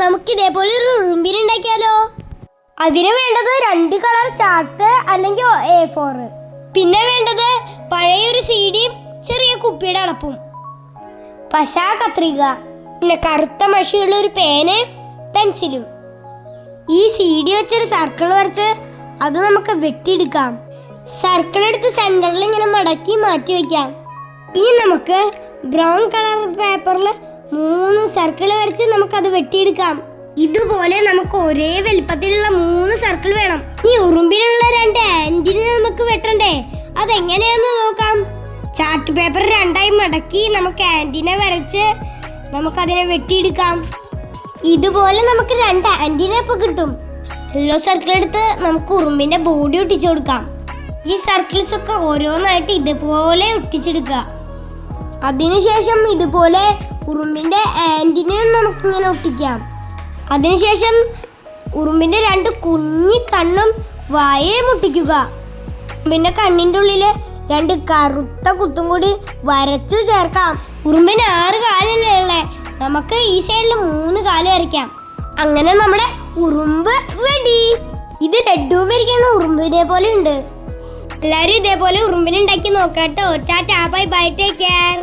നമുക്ക് ഇതേപോലെ ഒരു ഉറുമ്പിനെ ഉണ്ടാക്കിയാലോ? അതിന് വേണ്ടത് 2 കളർ ചാർട്ട് അല്ലെങ്കിൽ A4. പിന്നെ വേണ്ടത് പഴയൊരു സീഡിയും ചെറിയ കുപ്പിയുടെ അടപ്പും, പശ, കത്രിക, പിന്നെ കറുത്ത മഷിയുള്ള ഒരു പേന, പെൻസിലും. ഈ സീഡി വെച്ചൊരു സർക്കിൾ വരച്ച് അത് നമുക്ക് വെട്ടിയെടുക്കാം. സർക്കിൾ എടുത്ത് സെന്ററിൽ ഇങ്ങനെ മടക്കി മാറ്റി വയ്ക്കാം. ഇനി നമുക്ക് ബ്രൗൺ കളർ പേപ്പറിൽ 3 സർക്കിൾ വരച്ച് നമുക്കത് വെട്ടിയെടുക്കാം. ഇതുപോലെ നമുക്ക് ഒരേ വലിപ്പത്തിലുള്ള 3 സർക്കിൾ വേണം. ഈ ഉറുമ്പിനുള്ള 2 ആന്റിനെ നമുക്ക് വെട്ടണ്ടേ? അതെങ്ങനെയാന്ന് നോക്കാം. ചാർട്ട് പേപ്പർ 2ആയി മടക്കി നമുക്ക് ആന്റിനെ വരച്ച് നമുക്കതിനെ വെട്ടിയെടുക്കാം. ഇതുപോലെ നമുക്ക് 2 ആന്റിനെ ഇപ്പൊ കിട്ടും. യെല്ലോ സർക്കിൾ എടുത്ത് നമുക്ക് ഉറുമ്പിന്റെ ബോഡി ഒട്ടിച്ചു കൊടുക്കാം. ഈ സർക്കിൾസ് ഒക്കെ ഓരോന്നായിട്ട് ഇതുപോലെ ഒട്ടിച്ചെടുക്കുക. അതിനുശേഷം ഇതുപോലെ ഉറുമ്പിന്റെ ആന്റിനെയും നമുക്കിങ്ങനെ ഒട്ടിക്കാം. അതിനുശേഷം ഉറുമ്പിന്റെ 2 കുഞ്ഞി കണ്ണും വായയും ഒട്ടിക്കുക. ഉറുമ്പിന്റെ കണ്ണിന്റെ ഉള്ളില് 2 കറുത്ത കുത്തും കൂടി വരച്ചു ചേർക്കാം. ഉറുമ്പിന് 6 കാലല്ലേ ഉള്ളേ, നമുക്ക് ഈ സൈഡിൽ 3 കാല് വരയ്ക്കാം. അങ്ങനെ നമ്മുടെ ഉറുമ്പ് റെഡി. ഇത് ലഡ്ഡുവും ഇരിക്കുന്ന ഉറുമ്പിനെ പോലെ ഉണ്ട്. എല്ലാവരും ഇതേപോലെ ഉറുമ്പിനെ ഉണ്ടാക്കി നോക്കാട്ടോ. Tata, bye bye, take care.